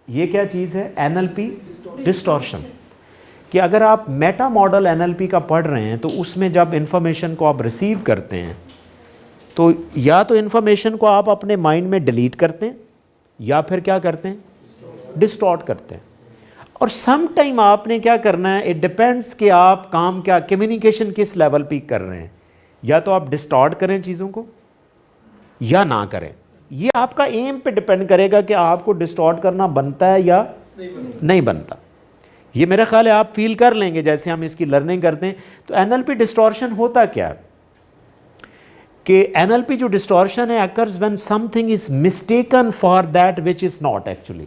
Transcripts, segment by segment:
ये क्या चीज़ है? NLP distortion. कि अगर आप मेटा मॉडल एनएलपी का पढ़ रहे हैं तो उसमें जब इंफॉर्मेशन को आप रिसीव करते हैं तो या तो इंफॉर्मेशन को आप अपने माइंड में डिलीट करते हैं या फिर क्या करते हैं? डिस्टॉर्ट करते हैं। और सम टाइम आपने क्या करना है, इट डिपेंड्स कि आप काम क्या, कम्युनिकेशन किस लेवल पे कर रहे हैं। या तो आप डिस्टॉर्ट करें चीज़ों को या ना करें। ये आपका एम पे डिपेंड करेगा कि आपको डिस्टॉर्ट करना बनता है या नहीं बनता। ये मेरा ख्याल है आप फील कर लेंगे जैसे हम इसकी लर्निंग करते हैं। तो एनएलपी डिस्टॉर्शन होता क्या है कि एनएलपी जो डिस्टॉर्शन है occurs when something is mistaken for that which is not actually.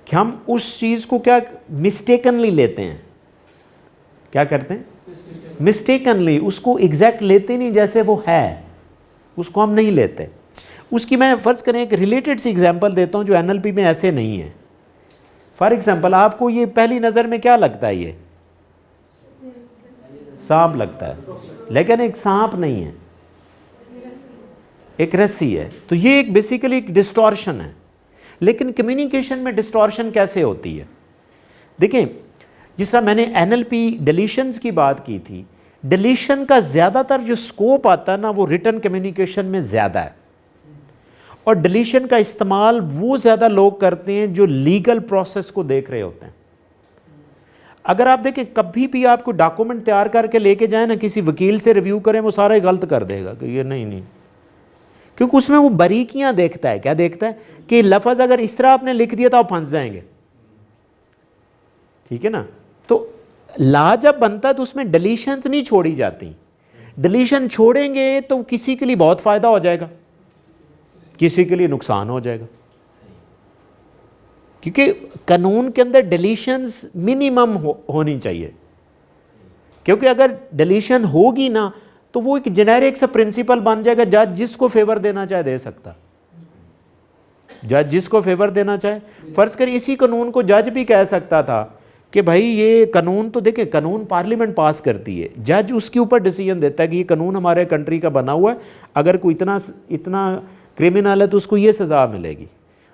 कि हम उस चीज़ को क्या मिस्टेकनली लेते हैं, क्या करते हैं? मिस्टेकनली उसको एग्जैक्ट लेते नहीं जैसे वो है, उसको हम नहीं लेते। उसकी मैं फ़र्ज़ करें एक रिलेटेड सी एग्जांपल देता हूँ जो एनएलपी में ऐसे नहीं है। फॉर एग्जांपल आपको ये पहली नज़र में क्या लगता है? ये सांप लगता है, लेकिन एक सांप नहीं है, एक रस्सी है। तो ये एक बेसिकली एक डिस्टॉर्शन है। लेकिन कम्युनिकेशन में डिस्टॉर्शन कैसे होती है? देखें, जिस तरह मैंने एनएलपी डिलीशंस की बात की थी, डिलीशन का ज़्यादातर जो स्कोप आता है ना वो रिटन कम्युनिकेशन में ज़्यादा है। और डिलीशन का इस्तेमाल वो ज़्यादा लोग करते हैं जो लीगल प्रोसेस को देख रहे होते हैं। अगर आप देखें कभी भी आपको डॉक्यूमेंट तैयार करके लेके जाए ना, किसी वकील से रिव्यू करें, वो सारा गलत कर देगा कि ये नहीं, क्योंकि उसमें वो बारीकियां देखता है। क्या देखता है? कि लफ्ज़ अगर इस तरह आपने लिख दिया तो आप फंस जाएंगे, ठीक है ना। तो ला जब बनता है तो उसमें डिलीशन नहीं छोड़ी जाती। डिलीशन छोड़ेंगे तो किसी के लिए बहुत फ़ायदा हो जाएगा, किसी के लिए नुकसान हो जाएगा। क्योंकि कानून के अंदर डिलीशंस मिनिमम होनी चाहिए। क्योंकि अगर डिलीशन होगी ना तो वो एक जेनेरिक सा प्रिंसिपल बन जाएगा, जज जिसको फेवर देना चाहे दे सकता। जज जिसको फेवर देना चाहे, फर्ज करिए इसी कानून को जज भी कह सकता था कि भाई ये कानून तो देखें, कानून पार्लियामेंट पास करती है, जज उसके ऊपर डिसीजन देता है कि ये कानून हमारे कंट्री का बना हुआ है, अगर कोई इतना क्रिमिनल है तो उसको ये सज़ा मिलेगी।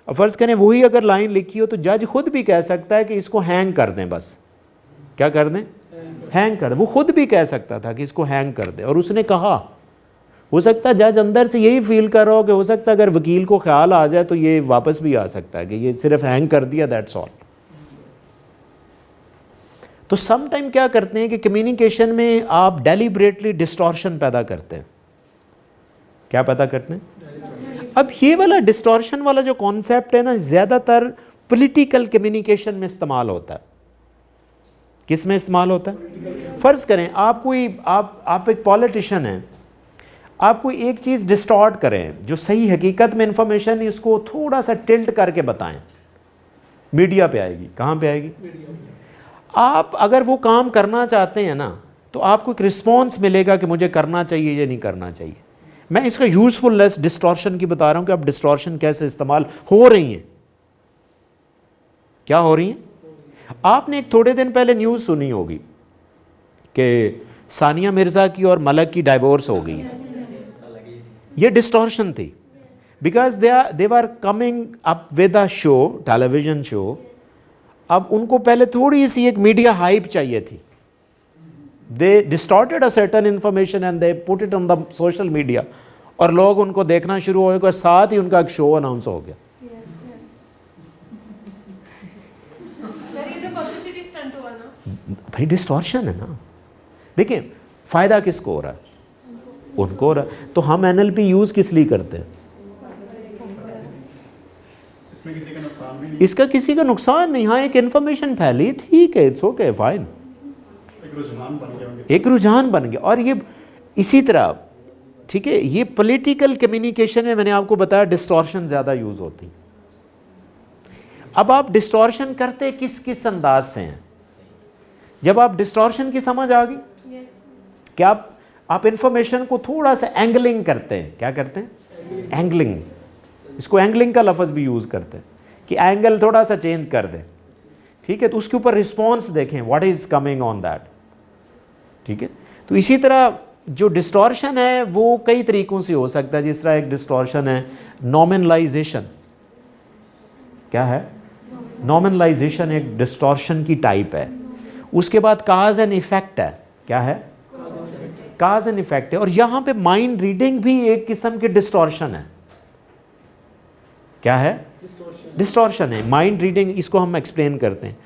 अब फ़र्ज़ करें वही अगर लाइन लिखी हो तो जज खुद भी कह सकता है कि इसको हैंग कर दें, बस क्या कर दें? हैंग कर। वो खुद भी कह सकता था कि इसको हैंग कर दे, और उसने कहा। हो सकता है जज अंदर से यही फील कर रहा हो कि हो सकता है अगर वकील को ख्याल आ जाए तो ये वापस भी आ सकता है कि ये सिर्फ हैंग कर दिया, दैट्स ऑल। तो सम टाइम क्या करते हैं कि कम्युनिकेशन में आप डेलिब्रेटली डिस्टॉर्शन पैदा करते हैं। क्या पैदा करते हैं? अब ये वाला डिस्टॉर्शन वाला जो कॉन्सेप्ट है ना, ज़्यादातर पॉलिटिकल कम्युनिकेशन में इस्तेमाल होता है। किस में इस्तेमाल होता है? फ़र्ज़ करें आप एक पॉलिटिशियन हैं, आप कोई एक चीज़ डिस्टॉर्ट करें जो सही हकीकत में इंफॉर्मेशन है, इसको थोड़ा सा टिल्ट करके बताएं, मीडिया पे आएगी। कहाँ पे आएगी? आप अगर वो काम करना चाहते हैं ना तो आपको एक रिस्पॉन्स मिलेगा कि मुझे करना चाहिए या नहीं करना चाहिए। मैं इसका यूजफुलनेस डिस्टॉर्शन की बता रहा हूँ कि अब डिस्टॉर्शन कैसे इस्तेमाल हो रही हैं। क्या हो रही हैं? आपने एक थोड़े दिन पहले न्यूज़ सुनी होगी कि सानिया मिर्ज़ा की और मलक की डाइवोर्स हो गई। ये डिस्टॉर्शन थी, because they were coming up with a show, television show. अब उनको पहले थोड़ी सी एक मीडिया हाइप चाहिए थी। They distorted a certain information and they put it on the social media, और लोग उनको देखना शुरू हो गए, साथ ही उनका एक शो अनाउंस हो गया। भाई डिस्टॉर्शन है ना। देखिए फायदा किसको हो रहा है? उनको हो रहा है। तो हम एनएलपी यूज किस लिए करते हैं? इसमें किसी का नुकसान भी नहीं। इसका किसी का नुकसान नहीं। हाँ, एक इन्फॉर्मेशन फैली, ठीक है, इट्स ओके, फाइन, एक रुझान बन गया, एक रुझान बन गया। और ये इसी तरह, ठीक है, ये पॉलिटिकल कम्युनिकेशन में मैंने आपको बताया डिस्टॉर्शन ज़्यादा यूज होती। अब आप डिस्टॉर्शन करते किस किस अंदाज से हैं? जब आप डिस्टॉर्शन की समझ आ गई, क्या आप इंफॉर्मेशन को थोड़ा सा एंगलिंग करते हैं। क्या करते हैं? एंगलिंग। इसको एंगलिंग का लफ्ज़ भी यूज़ करते हैं कि एंगल थोड़ा सा चेंज कर दें, ठीक है, तो उसके ऊपर रिस्पॉन्स देखें, what is coming on that, ठीक है। तो इसी तरह जो डिस्टॉर्शन है वो कई तरीक़ों से हो सकता है। जिस तरह एक डिस्टॉर्शन है नॉमिनलाइजेशन। क्या है? नॉमिनलाइजेशन एक डिस्टॉर्शन की टाइप है। उसके बाद काज एंड इफेक्ट है। क्या है? काज एंड इफेक्ट है। और यहां पे माइंड रीडिंग भी एक किस्म की डिस्टॉर्शन है। क्या है? डिस्टॉर्शन है, माइंड रीडिंग, इसको हम एक्सप्लेन करते हैं।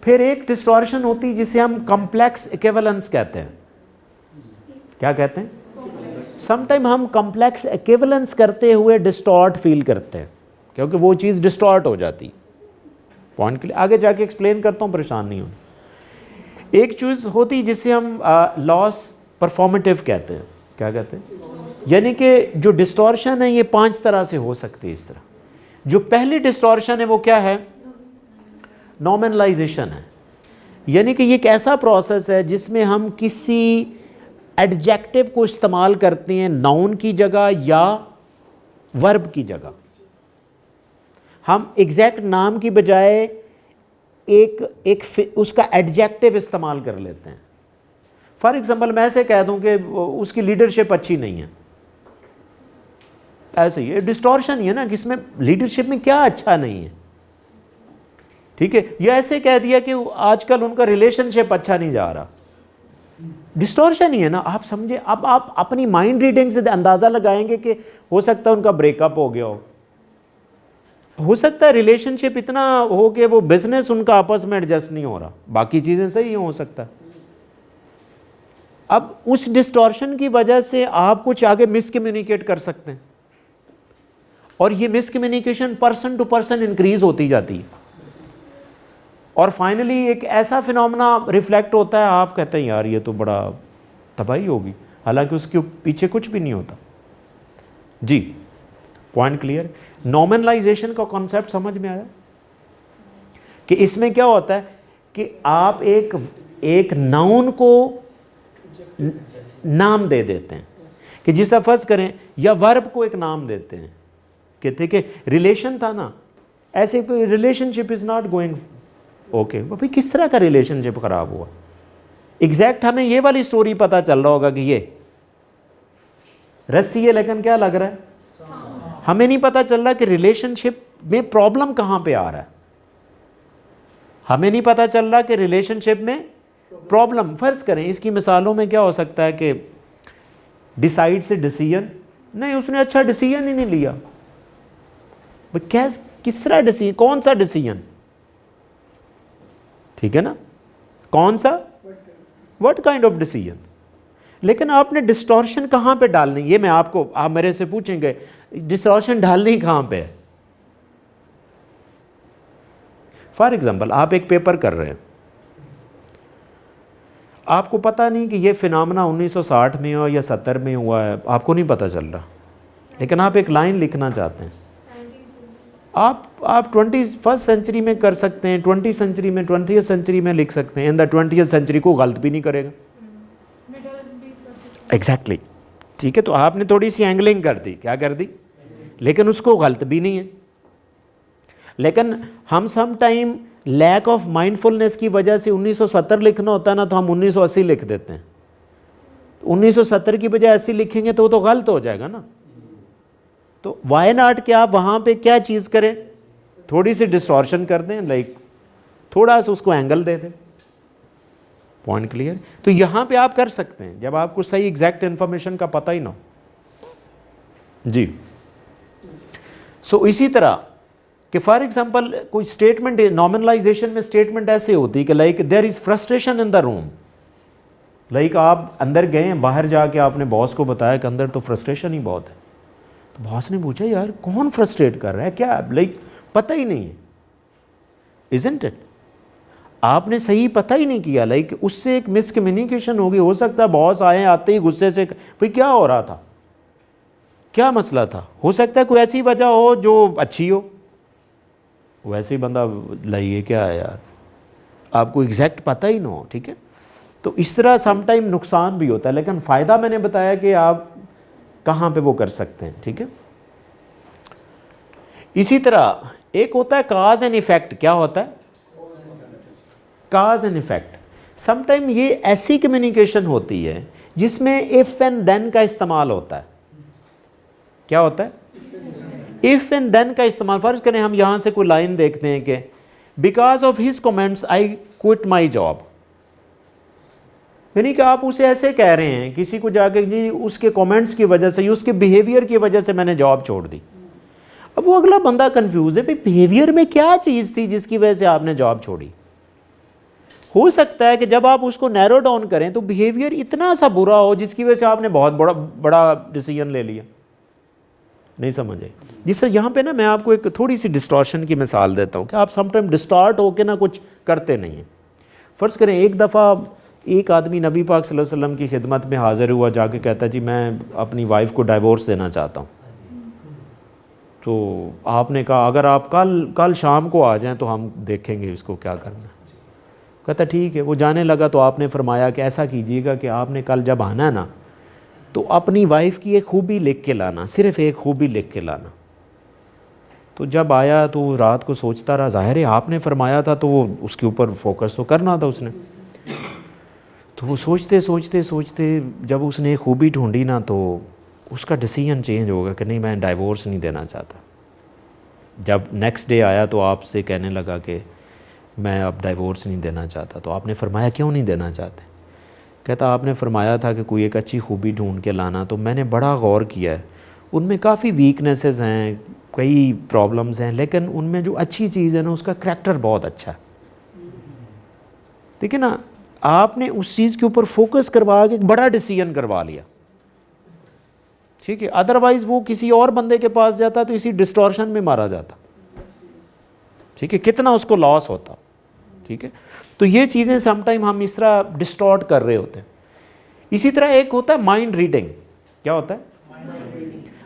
फिर एक डिस्टॉर्शन होती है जिसे हम कॉम्प्लेक्स इक्विवेलेंस कहते हैं। क्या कहते हैं? समटाइम हम कॉम्प्लेक्स इक्विवेलेंस करते हुए डिस्टॉर्ट फील करते हैं, क्योंकि वो चीज़ डिस्टॉर्ट हो जाती। पॉइंट के लिए आगे जाके एक्सप्लेन करता हूँ, परेशान नहीं हो। एक चीज़ होती जिसे हम लॉस परफॉर्मेटिव कहते हैं। क्या कहते हैं? यानी कि जो डिस्टॉर्शन है ये 5 तरह से हो सकती है। इस तरह जो पहली डिस्टॉर्शन है वो क्या है? नॉमिनलाइजेशन है। यानी कि ये एक ऐसा प्रोसेस है जिसमें हम किसी एडजेक्टिव को इस्तेमाल करते हैं नाउन की जगह या वर्ब की जगह। हम एग्जैक्ट नाम की बजाय एक उसका एडजेक्टिव इस्तेमाल कर लेते हैं। फॉर एग्जांपल मैं ऐसे कह दूं कि उसकी लीडरशिप अच्छी नहीं है, ऐसे ही डिस्टॉर्शन ही है ना कि इसमें लीडरशिप में क्या अच्छा नहीं है। ठीक है, या ऐसे कह दिया कि आजकल उनका रिलेशनशिप अच्छा नहीं जा रहा, डिस्टॉर्शन ही है ना। आप समझे? अब आप अपनी माइंड रीडिंग से अंदाजा लगाएंगे कि हो सकता है उनका ब्रेकअप हो गया हो सकता है रिलेशनशिप इतना हो कि वो बिजनेस उनका आपस में एडजस्ट नहीं हो रहा, बाकी चीजें सही हो सकता है। अब उस डिस्टॉर्शन की वजह से आप कुछ आगे मिसकम्युनिकेट कर सकते हैं, और ये miscommunication person to person increase होती जाती है, और फाइनली एक ऐसा फिनोमेना रिफ्लेक्ट होता है, आप कहते हैं यार ये तो बड़ा तबाही होगी, हालांकि उसके पीछे कुछ भी नहीं होता। जी, पॉइंट क्लियर? नॉमिनलाइजेशन का कॉन्सेप्ट समझ में आया कि इसमें क्या होता है कि आप एक नाउन को नाम दे देते हैं, कि जिसे फर्ज करें, या वर्ब को एक नाम देते हैं कि ठीक है रिलेशन था ना, ऐसे कोई relationship is not going okay. भाई किस तरह का रिलेशनशिप खराब हुआ? एग्जैक्ट हमें ये वाली स्टोरी पता चल रहा होगा कि ये रस्सी है, लेकिन क्या लग रहा है? हमें नहीं पता चल रहा कि रिलेशनशिप में प्रॉब्लम कहां पे आ रहा है। हमें नहीं पता चल रहा कि रिलेशनशिप में प्रॉब्लम, फर्ज करें इसकी मिसालों में क्या हो सकता है कि डिसाइड से डिसीजन, नहीं उसने अच्छा डिसीजन ही नहीं लिया। क्या, किस तरह डिसीजन, कौन सा डिसीजन? ठीक है ना, कौन सा, व्हाट काइंड ऑफ डिसीजन? लेकिन आपने डिस्टॉर्शन कहां पे डालनी, ये मैं आपको, आप मेरे से पूछेंगे डिस्टॉर्शन डालनी कहां पे है। फॉर एग्जांपल आप एक पेपर कर रहे हैं, आपको पता नहीं कि ये फिनोमेना 1960 में हो या 70 में हुआ है, आपको नहीं पता चल रहा, लेकिन आप एक लाइन लिखना चाहते हैं। आप 21st सेंचुरी में कर सकते हैं, 20th सेंचुरी में, 20th सेंचुरी में लिख सकते हैं। इन द 20th सेंचुरी को गलत भी नहीं करेगा। एग्जैक्टली ठीक है, तो आपने थोड़ी सी एंगलिंग कर दी, क्या कर दी, लेकिन उसको गलत भी नहीं है। लेकिन हम some time lack of mindfulness की वजह से 1970 लिखना होता है ना, तो हम 1980 लिख देते हैं। 1970 की बजाय 80 लिखेंगे तो वो तो गलत हो जाएगा ना। तो वाई नॉट कि आप वहां पे क्या चीज करें, थोड़ी सी डिस्टॉर्शन कर दें, लाइक थोड़ा सा उसको एंगल दे दें। Point clear? तो यहां पे आप कर सकते हैं जब आपको सही एग्जैक्ट इंफॉर्मेशन का पता ही ना हो। जी, सो इसी तरह कि फॉर एग्जांपल कोई स्टेटमेंट, नॉमिनलाइजेशन में स्टेटमेंट ऐसे होती है कि like there is frustration in the room. Like आप अंदर गए, बाहर जाके आपने बॉस को बताया कि अंदर तो फ्रस्ट्रेशन ही बहुत है। तो बॉस ने पूछा यार कौन फ्रस्ट्रेट कर रहा है, क्या लाइक पता ही नहीं है, इजंट इट? आपने सही पता ही नहीं किया, लाइक उससे एक मिसकम्युनिकेशन होगी। हो सकता है बॉस आए, आते ही गुस्से से भाई क्या हो रहा था, क्या मसला था, हो सकता है कोई ऐसी वजह हो जो अच्छी हो, वैसे ही बंदा लाइए क्या है यार, आपको एग्जैक्ट पता ही ना हो। ठीक है, तो इस तरह समटाइम नुकसान भी होता है, लेकिन फ़ायदा मैंने बताया कि आप कहाँ पे वो कर सकते हैं। ठीक है, इसी तरह एक होता है काज एंड इफेक्ट। क्या होता है? काज एंड इफेक्ट। समटाइम ये ऐसी कम्युनिकेशन होती है जिसमें इफ एंड देन का इस्तेमाल होता है। क्या होता है? इफ एंड देन का इस्तेमाल, फर्ज करें हम यहाँ से कोई लाइन देखते हैं कि because of his comments I quit my job, यानी कि आप उसे ऐसे कह रहे हैं किसी को जाके, जी उसके कमेंट्स की वजह से, उसके बिहेवियर की वजह से मैंने जॉब छोड़ दी। अब वो अगला बंदा कंफ्यूज है, भाई बिहेवियर में क्या चीज़ थी जिसकी वजह से आपने जॉब छोड़ी। हो सकता है कि जब आप उसको नैरो डाउन करें तो बिहेवियर इतना सा बुरा हो जिसकी वजह से आपने बहुत बड़ा डिसीजन ले लिया। नहीं समझ आई? जिस तरह यहाँ पे ना मैं आपको एक थोड़ी सी डिस्टॉर्शन की मिसाल देता हूँ कि आप समटाइम डिस्टॉर्ट होके ना कुछ करते नहीं हैं। फ़र्ज़ करें एक दफ़ा एक आदमी नबी पाक सल्लल्लाहु अलैहि वसल्लम की खिदमत में हाज़िर हुआ, जाके कहता जी मैं अपनी वाइफ को डाइवोर्स देना चाहता हूँ। तो आपने कहा अगर आप कल शाम को आ जाएं तो हम देखेंगे इसको क्या करना है। कहता ठीक है। वो जाने लगा तो आपने फरमाया कि ऐसा कीजिएगा कि आपने कल जब आना है ना तो अपनी वाइफ की एक खूबी लिख के लाना, सिर्फ़ एक खूबी लिख के लाना। तो जब आया तो रात को सोचता रहा, ज़ाहिर है आपने फरमाया था तो वो उसके ऊपर फोकस तो करना था उसने। तो वो सोचते सोचते सोचते जब उसने एक खूबी ढूंढी ना तो उसका डिसीजन चेंज हो गया कि नहीं मैं डाइवोर्स नहीं देना चाहता। जब नेक्स्ट डे आया तो आपसे कहने लगा कि मैं अब डाइवोर्स नहीं देना चाहता। तो आपने फरमाया क्यों नहीं देना चाहते? कहता आपने फरमाया था कि कोई एक अच्छी खूबी ढूंढ के लाना, तो मैंने बड़ा गौर किया है, उनमें काफ़ी वीकनेसेस हैं, कई प्रॉब्लम्स हैं, लेकिन उनमें जो अच्छी चीज़ है ना उसका करैक्टर बहुत अच्छा है। देखिए ना, आपने उस चीज़ के ऊपर फोकस करवा के एक बड़ा डिसीजन करवा लिया, ठीक है। अदरवाइज़ वो किसी और बंदे के पास जाता तो इसी डिस्टॉर्शन में मारा जाता, ठीक है, कितना उसको लॉस होता, ठीक है। तो ये चीज़ें समटाइम हम इस तरह डिस्टॉर्ट कर रहे होते हैं। इसी तरह एक होता है माइंड रीडिंग। क्या होता है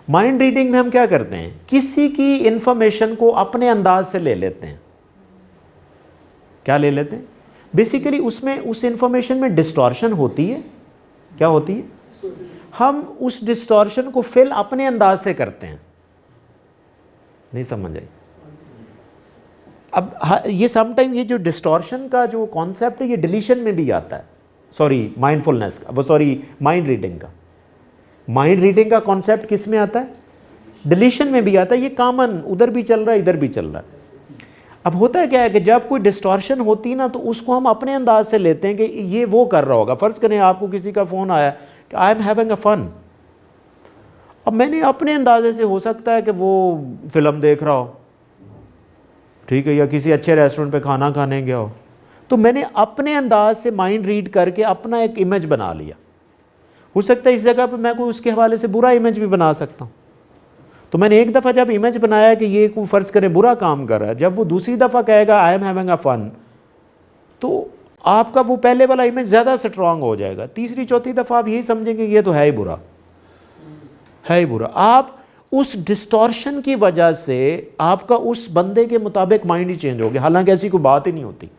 माइंड रीडिंग में हम क्या करते हैं, किसी की इंफॉर्मेशन को अपने अंदाज से ले लेते हैं। क्या ले लेते हैं? बेसिकली उसमें उस इंफॉर्मेशन में डिस्टॉर्शन होती है। क्या होती है? हम उस डिस्टॉर्शन को फिल अपने अंदाज से करते हैं। नहीं समझ आई? अब ये समटाइम ये जो डिस्टॉर्शन का जो कॉन्सेप्ट है ये डिलीशन में भी आता है, सॉरी माइंडफुलनेस का, वो सॉरी माइंड रीडिंग का। माइंड रीडिंग का कॉन्सेप्ट किस में आता है? डिलीशन में भी आता है। ये कॉमन, उधर भी चल रहा है इधर भी चल रहा है। अब होता है क्या है कि जब कोई डिस्टॉर्शन होती है ना तो उसको हम अपने अंदाज से लेते हैं कि ये वो कर रहा होगा। फ़र्ज़ करें आपको किसी का फ़ोन आया कि I am having a fun, अब मैंने अपने अंदाजे से, हो सकता है कि वो फिल्म देख रहा हो, ठीक है, या किसी अच्छे रेस्टोरेंट पे खाना खाने गया हो, तो मैंने अपने अंदाज से माइंड रीड करके अपना एक इमेज बना लिया। हो सकता है इस जगह पे मैं कोई उसके हवाले से बुरा इमेज भी बना सकता हूँ। तो मैंने एक दफ़ा जब इमेज बनाया कि ये कोई फ़र्ज़ करें बुरा काम कर रहा है, जब वो दूसरी दफ़ा कहेगा I am having a fun, तो आपका वो पहले वाला इमेज ज़्यादा स्ट्रॉन्ग हो जाएगा। तीसरी चौथी दफ़ा आप यही समझेंगे ये तो है ही बुरा, है ही बुरा। आप उस डिस्टॉर्शन की वजह से आपका उस बंदे के मुताबिक माइंड ही चेंज हो गया, हालांकि ऐसी कोई बात ही नहीं होती।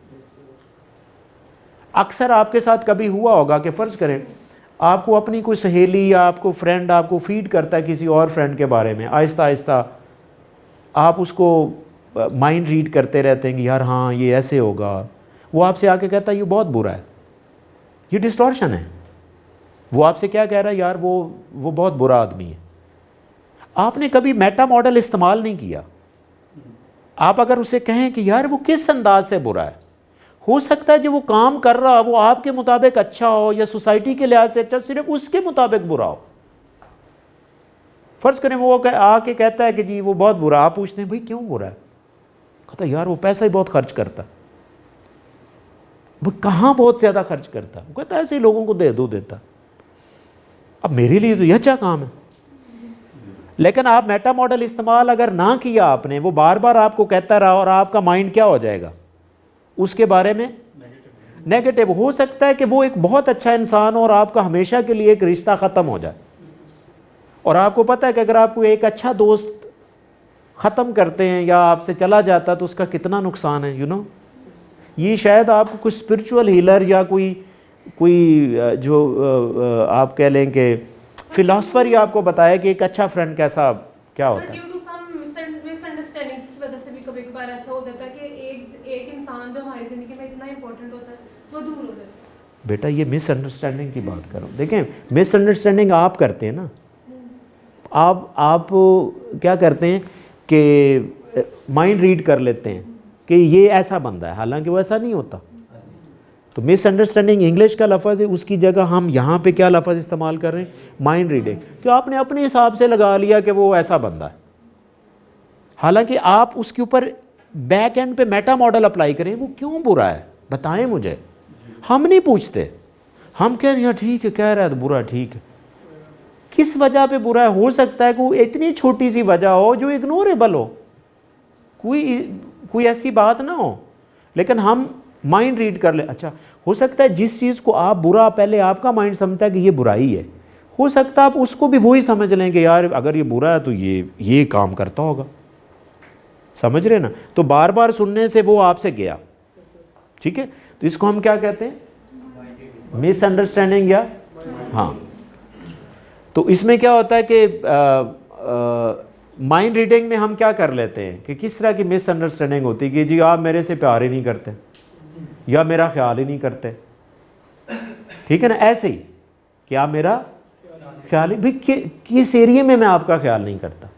अक्सर आपके साथ कभी हुआ होगा कि फ़र्ज़ करें आपको अपनी कोई सहेली या आपको फ्रेंड आपको फीड करता है किसी और फ्रेंड के बारे में, आहिस्ता आहिस्ता आप उसको माइंड रीड करते रहते हैं कि यार हाँ ये ऐसे होगा। वो आपसे आके कहता है ये बहुत बुरा है, ये डिस्टॉर्शन है। वो आपसे क्या कह रहा है, यार वो बहुत बुरा आदमी है। आपने कभी मेटा मॉडल इस्तेमाल नहीं किया। आप अगर उसे कहें कि यार वो किस अंदाज से बुरा है, हो सकता है जो वो काम कर रहा वो आपके मुताबिक अच्छा हो या सोसाइटी के लिहाज से अच्छा, सिर्फ उसके मुताबिक बुरा हो। फ़र्ज़ करें वो आके कहता है कि जी वो बहुत बुरा, आप पूछते हैं भाई क्यों बुरा है? कहता यार वो पैसा ही बहुत खर्च करता। वो कहाँ बहुत ज़्यादा खर्च करता? वो कहता ऐसे ही लोगों को दे दो देता। अब मेरे लिए तो यह अच्छा काम है। लेकिन आप मेटा मॉडल इस्तेमाल अगर ना किया आपने, वो बार बार आपको कहता रहा और आपका माइंड क्या हो जाएगा उसके बारे में? नेगेटिव। हो सकता है कि वो एक बहुत अच्छा इंसान हो और आपका हमेशा के लिए एक रिश्ता ख़त्म हो जाए। और आपको पता है कि अगर आपको एक अच्छा दोस्त ख़त्म करते हैं या आपसे चला जाता तो उसका कितना नुकसान है, यू नो। ये शायद आपको कुछ स्पिरिचुअल हीलर या कोई जो आप कह लें कि फिलासफर ही आपको बताया कि एक अच्छा फ्रेंड कैसा क्या होता है। ड्यू टू सम मिसअंडरस्टैंडिंग्स की वजह से भी कभी कभार ऐसा हो जाता है कि एक इंसान जो हमारी ज़िंदगी में इतना इंपॉर्टेंट होता है वो दूर हो जाता है। बेटा ये मिसअंडरस्टैंडिंग की बात करो। देखें मिसअंडरस्टैंडिंग आप करते हैं ना, आप क्या करते हैं कि माइंड रीड कर लेते हैं कि ये ऐसा बंदा है, हालांकि वो ऐसा नहीं होता। तो मिसअंडरस्टैंडिंग इंग्लिश का लफ्ज़ है, उसकी जगह हम यहाँ पे क्या लफ्ज़ इस्तेमाल कर रहे हैं, माइंड रीडिंग, कि आपने अपने हिसाब से लगा लिया कि वो ऐसा बंदा है, हालांकि आप उसके ऊपर बैक एंड पे मेटा मॉडल अप्लाई करें, वो क्यों बुरा है बताएं मुझे। हम नहीं पूछते, हम कह रहे हैं ठीक है, कह रहा है तो बुरा, ठीक है, किस वजह पे बुरा है। हो सकता है कोई इतनी छोटी सी वजह हो जो इग्नोरेबल हो, कोई ऐसी बात ना हो, लेकिन हम माइंड रीड कर ले। अच्छा, हो सकता है जिस चीज़ को आप बुरा, पहले आपका माइंड समझता है कि ये बुराई है, हो सकता है आप उसको भी वही समझ लें कि यार अगर ये बुरा है तो ये काम करता होगा, समझ रहे ना। तो बार बार सुनने से वो आपसे गया, ठीक है। तो इसको हम क्या कहते हैं, मिसअंडरस्टैंडिंग या हाँ। तो इसमें क्या होता है कि माइंड रीडिंग में हम क्या कर लेते हैं कि किस तरह की मिसअंडरस्टैंडिंग होती है कि जी आप मेरे से प्यार ही नहीं करते या मेरा ख्याल ही नहीं करते, ठीक है ना। ऐसे ही कि आप मेरा ख्याल ही भाई किस एरिया में मैं आपका ख्याल नहीं करता।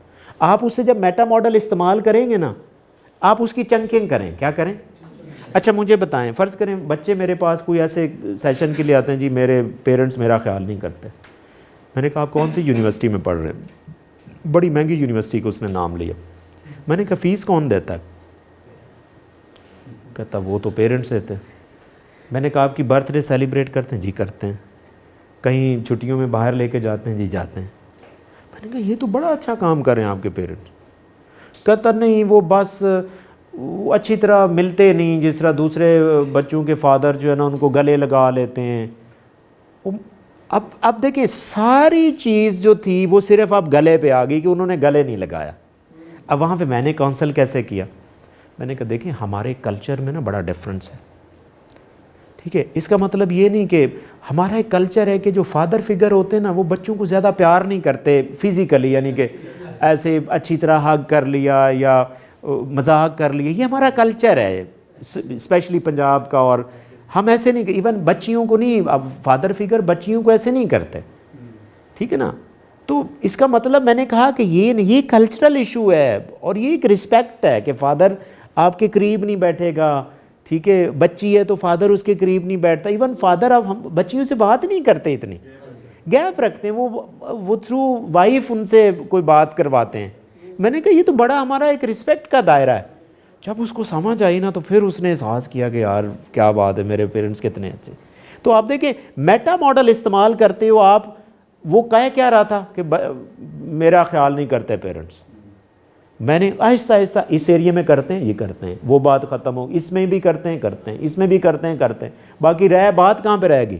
आप उससे जब मेटा मॉडल इस्तेमाल करेंगे ना, आप उसकी चंकिंग करें, क्या करें। अच्छा मुझे बताएं, फ़र्ज़ करें बच्चे मेरे पास कोई ऐसे सेशन के लिए आते हैं, जी मेरे पेरेंट्स मेरा ख्याल नहीं करते। मैंने कहा आप कौन सी यूनिवर्सिटी में पढ़ रहे हैं, बड़ी महंगी यूनिवर्सिटी को उसने नाम लिया। मैंने कहा फ़ीस कौन देता है, कहता वो तो पेरेंट्स देते हैं। मैंने कहा आपकी बर्थडे सेलिब्रेट करते हैं, जी करते हैं। कहीं छुट्टियों में बाहर लेके जाते हैं, जी जाते हैं। मैंने कहा ये तो बड़ा अच्छा काम कर रहे हैं आपके पेरेंट्स। कहता नहीं वो बस वो अच्छी तरह मिलते नहीं, जिस तरह दूसरे बच्चों के फादर जो है ना उनको गले लगा लेते हैं। अब देखिए सारी चीज़ जो थी वो सिर्फ अब गले पे आ गई कि उन्होंने गले नहीं लगाया। अब वहाँ पे मैंने काउंसल कैसे किया, मैंने कहा देखिए हमारे कल्चर में ना बड़ा डिफरेंस है, ठीक है। इसका मतलब ये नहीं कि हमारा एक कल्चर है कि जो फादर फिगर होते हैं ना वो बच्चों को ज़्यादा प्यार नहीं करते फिज़िकली, यानी कि ऐसे अच्छी तरह हग कर लिया या मजाक कर लिया, ये हमारा कल्चर है स्पेशली पंजाब का। और हम ऐसे नहीं, इवन बच्चियों को नहीं, अब फादर फिगर बच्चियों को ऐसे नहीं करते, ठीक है ना। तो इसका मतलब मैंने कहा कि ये कल्चरल इशू है और ये एक रिस्पेक्ट है कि फ़ादर आपके करीब नहीं बैठेगा, ठीक है। बच्ची है तो फादर उसके करीब नहीं बैठता। इवन फादर अब हम बच्चियों से बात नहीं करते, इतनी गैप रखते हैं, वो थ्रू वाइफ उनसे कोई बात करवाते हैं। मैंने कहा ये तो बड़ा हमारा एक रिस्पेक्ट का दायरा है। जब उसको समझ आई ना तो फिर उसने एहसास किया कि यार क्या बात है, मेरे पेरेंट्स कितने अच्छे। तो आप देखिए मेटा मॉडल इस्तेमाल करते हो आप, वो कह क्या रहा था कि मेरा ख्याल नहीं करते पेरेंट्स। मैंने आहिस्ता आहिस्ता इस एरिया में करते हैं, ये करते हैं, वो बात ख़त्म हो, इसमें भी करते हैं, करते हैं, इसमें भी करते हैं, करते हैं, बाकी बात कहाँ पे रहेगी,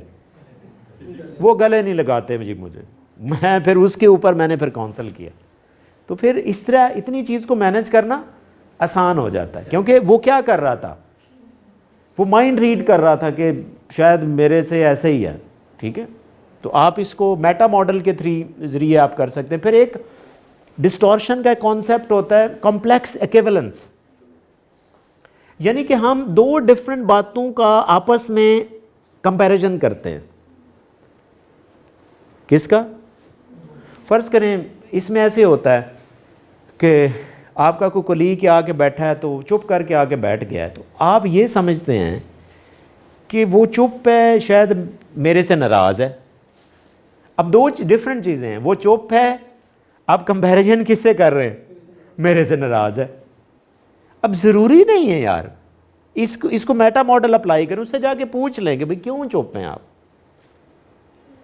वो गले नहीं लगाते जी मुझे। मैं फिर उसके ऊपर मैंने फिर काउंसल किया। तो फिर इस तरह इतनी चीज़ को मैनेज करना आसान हो जाता है, क्योंकि वो क्या कर रहा था, वो माइंड रीड कर रहा था कि शायद मेरे से ऐसे ही है, ठीक है। तो आप इसको मेटा मॉडल के ज़रिए आप कर सकते हैं। फिर एक डिस्टॉर्शन का कॉन्सेप्ट होता है कॉम्प्लेक्स इक्विवेलेंस, यानी कि हम दो डिफरेंट बातों का आपस में कंपैरिजन करते हैं। किसका, फ़र्ज़ करें इसमें ऐसे होता है कि आपका कोई कोलीग आके बैठा है तो चुप करके आके बैठ गया है, तो आप ये समझते हैं कि वो चुप है, शायद मेरे से नाराज़ है। अब दो डिफरेंट चीज़ें हैं, वो चुप है, आप कंपैरिजन किससे कर रहे हैं, मेरे से नाराज़ है। अब ज़रूरी नहीं है यार, इसको मेटा मॉडल अप्लाई करें, उससे जाके पूछ लें कि भाई क्यों चुप हैं आप,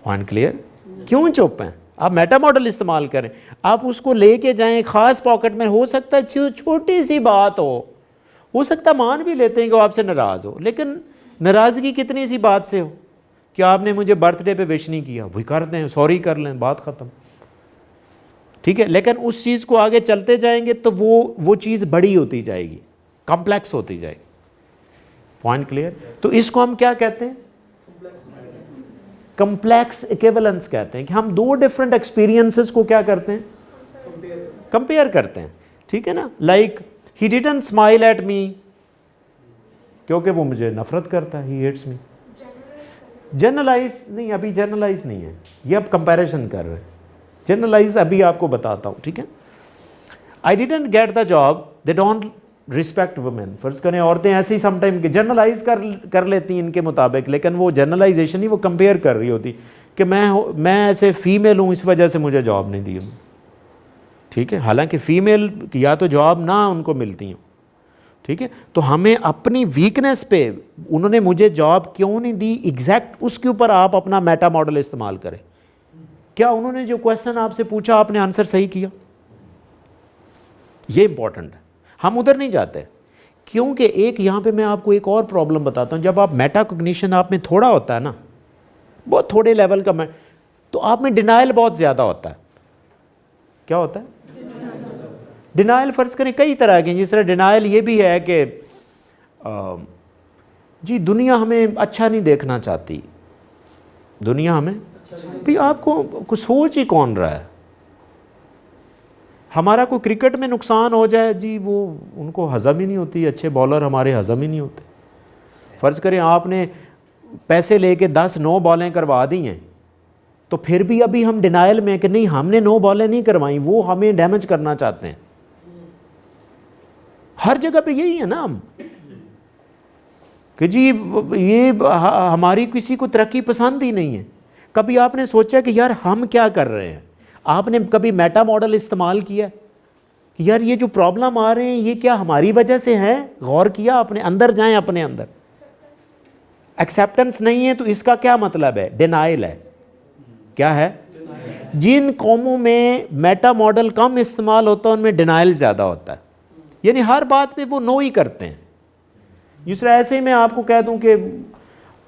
पॉइंट क्लियर, क्यों चुप हैं। आप मेटा मॉडल इस्तेमाल करें, आप उसको लेके जाएं ख़ास पॉकेट में। हो सकता है छोटी सी बात हो सकता मान भी लेते हैं कि वो आपसे नाराज़ हो, लेकिन नाराज़गी कितनी सी बात से हो कि आपने मुझे बर्थडे पे विश नहीं किया, वही कर दें, सॉरी कर लें, बात ख़त्म, ठीक है। लेकिन उस चीज़ को आगे चलते जाएंगे तो वो चीज़ बड़ी होती जाएगी, कॉम्प्लेक्स होती जाएगी, पॉइंट क्लियर। तो इसको हम क्या कहते हैं, कॉम्प्लेक्स इक्विवेलेंस कहते हैं, कि हम दो डिफरेंट एक्सपीरियंसेस को क्या करते हैं, कंपेयर करते हैं, ठीक है ना। Like he didn't smile at me, क्योंकि वो मुझे नफरत करता है, ही हेट्स मी। जनरलाइज नहीं, अभी जनरलाइज नहीं है, ये अब कंपैरिजन कर रहे हैं, जनरलाइज अभी आपको बताता हूँ, ठीक है। I didn't get the job, they don't respect women. फर्ज करें औरतें ऐसे ही समटाइम जनरलाइज कर लेती हैं इनके मुताबिक, लेकिन वो जनरलाइजेशन ही वो कंपेयर कर रही होती कि मैं ऐसे फीमेल हूँ इस वजह से मुझे जॉब नहीं दी, ठीक है। हालांकि फ़ीमेल या तो जॉब ना उनको मिलती हूँ, ठीक है। तो हमें अपनी वीकनेस पे उन्होंने मुझे जॉब क्यों नहीं दी, एग्जैक्ट उसके ऊपर आप अपना मेटा मॉडल इस्तेमाल करें। क्या उन्होंने जो क्वेश्चन आपसे पूछा आपने आंसर सही किया, ये इंपॉर्टेंट है। हम उधर नहीं जाते क्योंकि एक यहाँ पे मैं आपको एक और प्रॉब्लम बताता हूँ। जब आप मेटा कॉग्निशन आप में थोड़ा होता है ना, बहुत थोड़े लेवल का, तो आप में डिनाइल बहुत ज़्यादा होता है। क्या होता है? डिनाइल फर्ज करें कई तरह के, जिस तरह डिनाइल ये भी है कि जी दुनिया हमें अच्छा नहीं देखना चाहती, दुनिया हमें भी, आपको कुछ सोच ही कौन रहा है। हमारा कोई क्रिकेट में नुकसान हो जाए जी, वो उनको हज़म ही नहीं होती, अच्छे बॉलर हमारे हज़म ही नहीं होते। फ़र्ज़ करें आपने पैसे लेके 10 9 बॉलें करवा दी हैं, तो फिर भी अभी हम डिनाइल में कि नहीं हमने 9 बॉलें नहीं करवाई, वो हमें डैमेज करना चाहते हैं। हर जगह पे यही है ना हम कि जी ये हमारी किसी को तरक्की पसंद ही नहीं है। कभी आपने सोचा कि यार हम क्या कर रहे हैं? आपने कभी मेटा मॉडल इस्तेमाल किया कि यार ये जो प्रॉब्लम आ रहे हैं ये क्या हमारी वजह से है? गौर किया? अपने अंदर जाएं, अपने अंदर एक्सेप्टेंस नहीं है तो इसका क्या मतलब है? डिनाइल है। क्या है? जिन कौमों में मेटा मॉडल कम इस्तेमाल होता है उनमें डिनाइल ज़्यादा होता है, यानी हर बात पे वो नो ही करते हैं। जिस तरह ऐसे ही मैं आपको कह दूं कि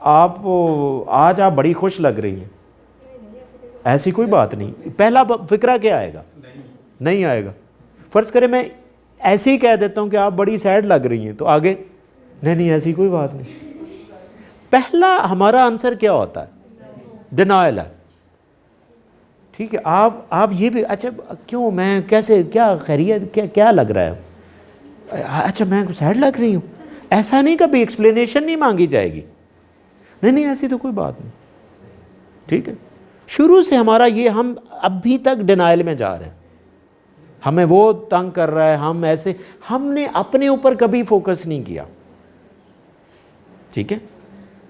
आज आप बड़ी खुश लग रही हैं, ऐसी कोई बात नहीं, पहला फिक्रा क्या आएगा? नहीं आएगा। फ़र्ज़ करें मैं ऐसे ही कह देता हूं कि आप बड़ी सैड लग रही हैं, तो आगे नहीं ऐसी कोई बात नहीं। पहला हमारा आंसर क्या होता है? डिनाइल है, ठीक है। आप ये भी अच्छा क्यों, मैं कैसे, क्या खैरियत, क्या लग रहा है? अच्छा मैं सैड लग रही हूँ, ऐसा नहीं, कभी एक्सप्लेनेशन नहीं मांगी जाएगी। नहीं ऐसी तो कोई बात नहीं, ठीक है। शुरू से हमारा ये, हम अभी तक डिनाइल में जा रहे हैं, हमें वो तंग कर रहा है, हम ऐसे, हमने अपने ऊपर कभी फोकस नहीं किया, ठीक है।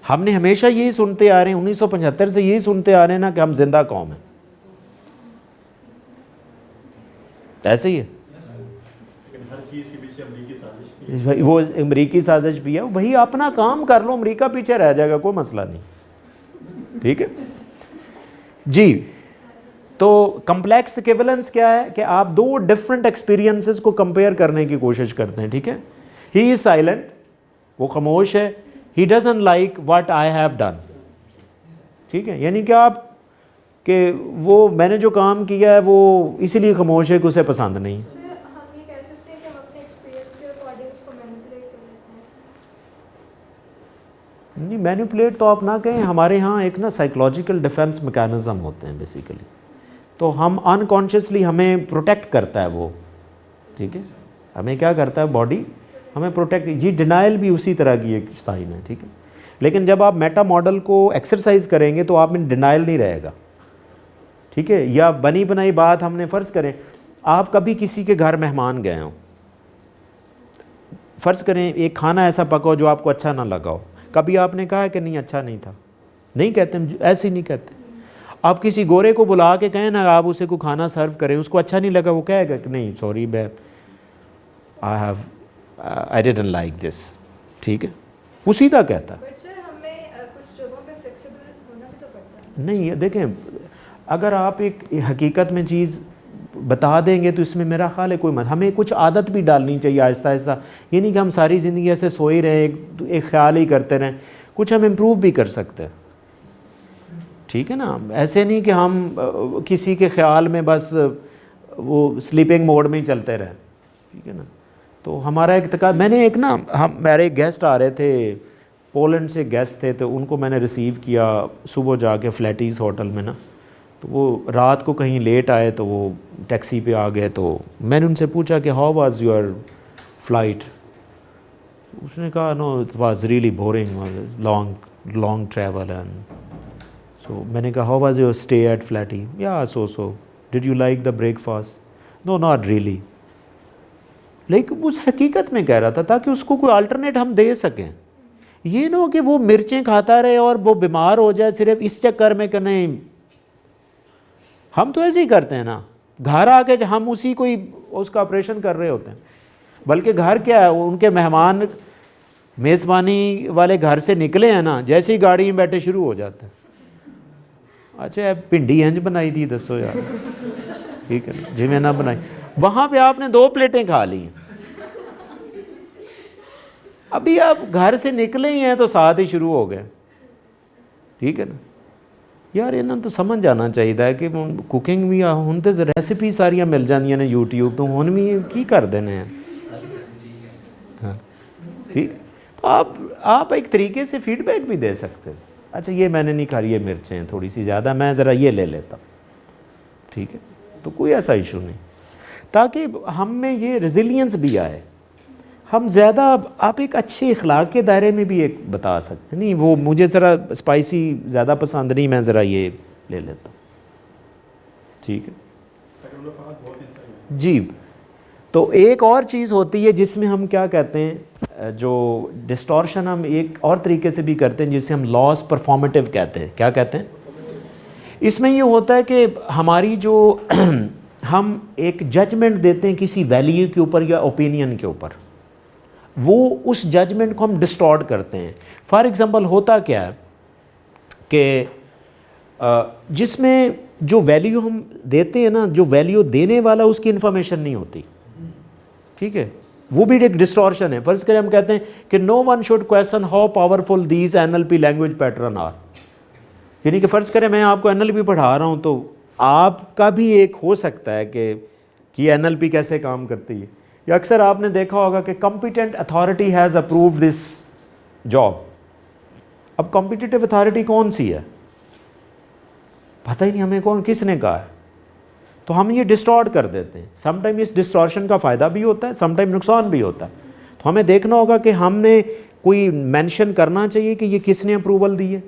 हमने हमेशा यही सुनते आ रहे हैं, 1975 से यही सुनते आ रहे हैं ना कि हम जिंदा कौम हैं, ऐसे ही है। वो अमरीकी साजिश भी है, वही अपना काम कर लो, अमरीका पीछे रह जाएगा, कोई मसला नहीं, ठीक है जी। तो कम्प्लेक्स इक्विवेलेंस क्या है कि आप दो डिफरेंट एक्सपीरियंसेस को कंपेयर करने की कोशिश करते हैं, ठीक है। ही इज साइलेंट, वो खामोश है, he doesn't like what I have done, ठीक है। यानी कि आप कि वो मैंने जो काम किया है वो इसीलिए खामोश है कि उसे पसंद नहीं। नहीं मैनिपुलेट तो आप ना कहें, हमारे यहाँ एक ना साइकोलॉजिकल डिफेंस मैकेनिज्म होते हैं बेसिकली, तो हम अनकॉन्शियसली हमें प्रोटेक्ट करता है वो, ठीक है। हमें क्या करता है बॉडी, हमें प्रोटेक्ट, जी डिनाइल भी उसी तरह की एक साइन है, ठीक है। लेकिन जब आप मेटा मॉडल को एक्सरसाइज करेंगे तो आप में डिनाइल नहीं रहेगा, ठीक है। या बनी बनाई बात हमने फ़र्ज़ करें, आप कभी किसी के घर मेहमान गए हों, फ़र्ज़ करें एक खाना ऐसा पकाओ जो आपको अच्छा ना लगा हो, कभी आपने कहा कि नहीं अच्छा नहीं था? नहीं कहते, ऐसे ही नहीं कहते। आप किसी गोरे को बुला के कहें ना आप उसे को खाना सर्व करें, उसको अच्छा नहीं लगा, वो कहेगा कि नहीं सॉरी मैं आई डिडंट लाइक दिस, ठीक है, वो सीधा कहता है। नहीं देखें, अगर आप एक हकीकत में चीज़ बता देंगे तो इसमें मेरा ख्याल है कोई मत, हमें कुछ आदत भी डालनी चाहिए आहिस्ता आहिस्ता। ये नहीं कि हम सारी ज़िंदगी ऐसे सोए रहें, एक ख्याल ही करते रहें, कुछ हम इम्प्रूव भी कर सकते हैं, ठीक है ना। ऐसे नहीं कि हम किसी के ख्याल में बस वो स्लीपिंग मोड में ही चलते रहें, ठीक है ना। तो हमारा एक मैंने एक ना, हम मेरे गेस्ट आ रहे थे, पोलैंड से गेस्ट थे, तो उनको मैंने रिसीव किया सुबह जाके फ्लैटीज़ होटल में ना, तो वो रात को कहीं लेट आए तो वो टैक्सी पे आ गए, तो मैंने उनसे पूछा कि हाउ वाज योर फ्लाइट? उसने कहा no it was really boring, long travel and so मैंने कहा how was your stay at फ्लैटी? Yeah so did you like the breakfast? No, not really. लेकिन उस हकीकत में कह रहा था ताकि उसको कोई अल्टरनेट हम दे सकें। ये ना हो कि वो मिर्चें खाता रहे और वो बीमार हो जाए सिर्फ इस चक्कर में कि नहीं। हम तो ऐसे ही करते हैं ना, घर आके हम उसी को ही उसका ऑपरेशन कर रहे होते हैं। बल्कि घर क्या है, उनके मेहमान मेज़बानी वाले घर से निकले हैं ना, जैसे ही गाड़ी में बैठे शुरू हो जाते हैं। अच्छा भिंडी इंज बनाई थी, दसो यार, ठीक है ना, जिमें ना बनाई। वहाँ पे आपने 2 प्लेटें खा ली हैं, अभी आप घर से निकले ही हैं तो साथ ही शुरू हो गए, ठीक है ना। यार इन्होंने तो समझ जाना चाहिए कि कुकिंग भी हुण तो रेसिपी सारियां मिल जांदियां ने यूट्यूब तो, हुण भी की कर देने हैं। हाँ ठीक, तो आप एक तरीके से फीडबैक भी दे सकते हैं। अच्छा ये मैंने नहीं खाई, ये मिर्चें हैं थोड़ी सी ज़्यादा, मैं ज़रा ये ले लेता, ठीक है, तो कोई ऐसा इशू नहीं, ताकि हम में ये रेजिलियंस भी आए। हम ज़्यादा, आप एक अच्छे इखलाक के दायरे में भी एक बता सकते नहीं, वो मुझे ज़रा स्पाइसी ज़्यादा पसंद नहीं, मैं ज़रा ये ले लेता हूँ, ठीक है जी। तो एक और चीज़ होती है जिसमें हम क्या कहते हैं, जो डिस्टॉर्शन हम एक और तरीके से भी करते हैं जिसे हम लॉस परफॉर्मेटिव कहते हैं। क्या कहते हैं? इसमें ये होता है कि हमारी जो हम एक जजमेंट देते हैं किसी वैल्यू के ऊपर या ओपिनियन के ऊपर, वो उस जजमेंट को हम डिस्टॉर्ट करते हैं। फॉर एग्ज़ाम्पल होता क्या है कि जिसमें जो वैल्यू हम देते हैं ना, जो वैल्यू देने वाला उसकी इन्फॉर्मेशन नहीं होती, ठीक है, वो भी एक डिस्टॉर्शन है। फर्ज करें हम कहते हैं कि no one should question how powerful these NLP language pattern are, यानी कि फ़र्ज़ करें मैं आपको NLP पढ़ा रहा हूँ तो आपका भी एक हो सकता है कि NLP कैसे काम करती है। या अक्सर आपने देखा होगा कि competent authority has approved this job. अब कॉम्पिटिटिव अथॉरिटी कौन सी है पता ही नहीं हमें, कौन किसने कहा है, तो हम ये डिस्टॉर्ट कर देते हैं। समटाइम इस डिस्टॉर्शन का फ़ायदा भी होता है, समटाइम नुकसान भी होता है। तो हमें देखना होगा कि हमने कोई मेंशन करना चाहिए कि ये किसने अप्रूवल दी है,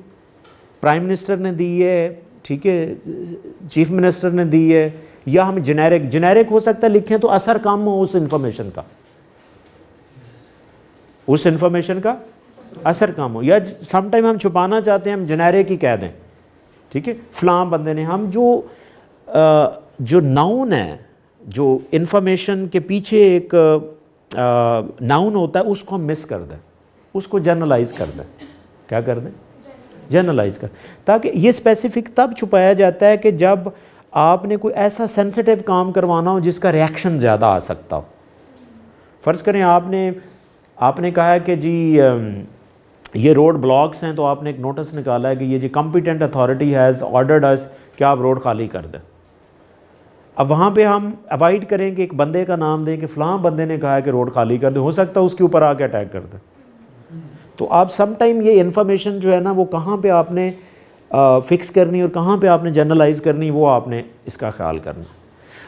प्राइम मिनिस्टर ने दी है, ठीक है, चीफ मिनिस्टर ने दी है, या हम जेनेरिक हो सकता है लिखें तो असर कम हो उस इंफॉर्मेशन का, उस इंफॉर्मेशन का असर कम हो, या समटाइम हम छुपाना चाहते हैं हम जेनेरिक ही कह दें, ठीक है, फलां बंदे ने। हम जो नाउन है, जो इंफॉर्मेशन के पीछे एक नाउन होता है उसको हम मिस कर दें, उसको जनरलाइज कर दें। क्या कर दें? जनरलाइज कर, ताकि ये स्पेसिफिक तब छुपाया जाता है कि जब आपने कोई ऐसा सेंसिटिव काम करवाना हो जिसका रिएक्शन ज़्यादा आ सकता हो। फ़र्ज़ करें आपने कहा है कि जी ये रोड ब्लॉक्स हैं, तो आपने एक नोटिस निकाला है कि ये जी कॉम्पिटेंट अथॉरिटी हैज़ ऑर्डर्ड अस कि आप रोड खाली कर दें। अब वहाँ पे हम अवॉइड करें कि एक बंदे का नाम दें कि फ़लाँ बंदे ने कहा है कि रोड खाली कर दें, हो सकता है उसके ऊपर आके अटैक कर दें। तो आप सम टाइम ये इन्फॉर्मेशन जो है ना वो कहाँ पे आपने फ़िक्स करनी और कहाँ पे आपने जनरलाइज करनी, वो आपने इसका ख्याल करना।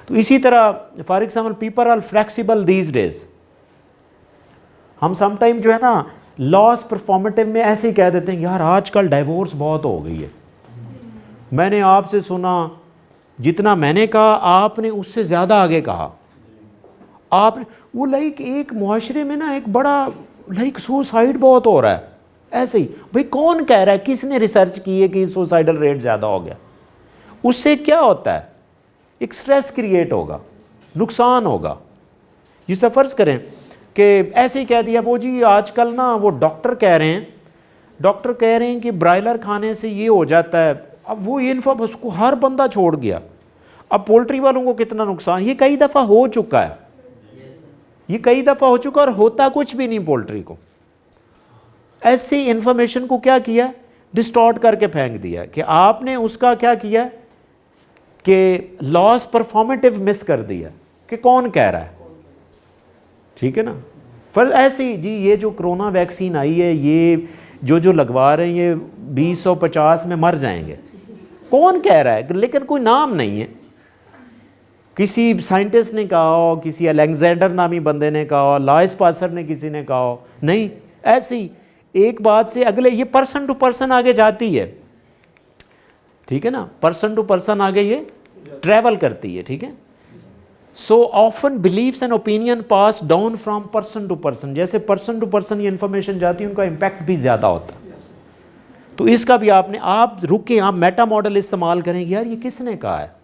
तो इसी तरह for example people are flexible these days, हम सम टाइम जो है ना लॉस परफॉर्मेटिव में ऐसे ही कह देते हैं यार आजकल डाइवोर्स बहुत हो गई है, मैंने आपसे सुना, जितना मैंने कहा आपने उससे ज़्यादा आगे कहा। आपने वो लाइक एक मुआशरे में ना एक बड़ा लाइक सुसाइड बहुत हो रहा है, ऐसे ही भाई कौन कह रहा है, किसने रिसर्च की है कि सुसाइडल रेट ज़्यादा हो गया? उससे क्या होता है, एक स्ट्रेस क्रिएट होगा, नुकसान होगा। जिसे फ़र्ज़ करें कि ऐसे ही कह दिया वो जी आजकल ना वो डॉक्टर कह रहे हैं कि ब्रायलर खाने से ये हो जाता है। अब वो इन्फो उसको हर बंदा छोड़ गया। अब पोल्ट्री वालों को कितना नुकसान, ये कई दफ़ा हो चुका है, ये कई दफ़ा हो चुका और होता कुछ भी नहीं पोल्ट्री को। ऐसी इंफॉर्मेशन को क्या किया, डिस्टॉर्ट करके फेंक दिया कि आपने उसका क्या किया कि लॉस परफॉर्मेटिव मिस कर दिया कि कौन कह रहा है, ठीक है ना। फिर ऐसे ही जी ये जो कोरोना वैक्सीन आई है, ये जो लगवा रहे हैं ये 2050 में मर जाएंगे, कौन कह रहा है? लेकिन कोई नाम नहीं है, किसी साइंटिस्ट ने कहा हो, किसी अलेक्जेंडर नामी बंदे ने कहा हो, लाइस पासर ने किसी ने कहा हो, नहीं, ऐसे ही एक बात से अगले, ये पर्सन टू पर्सन आगे जाती है, ठीक है ना, पर्सन टू पर्सन आगे ये ट्रैवल करती है, ठीक है। So often beliefs and opinion pass down from person to person, जैसे पर्सन टू पर्सन ये इन्फॉर्मेशन जाती है उनका इम्पैक्ट भी ज़्यादा होता है। तो इसका भी आपने, आप रुके, आप मेटा मॉडल इस्तेमाल करेंगे, यार ये किसने कहा है,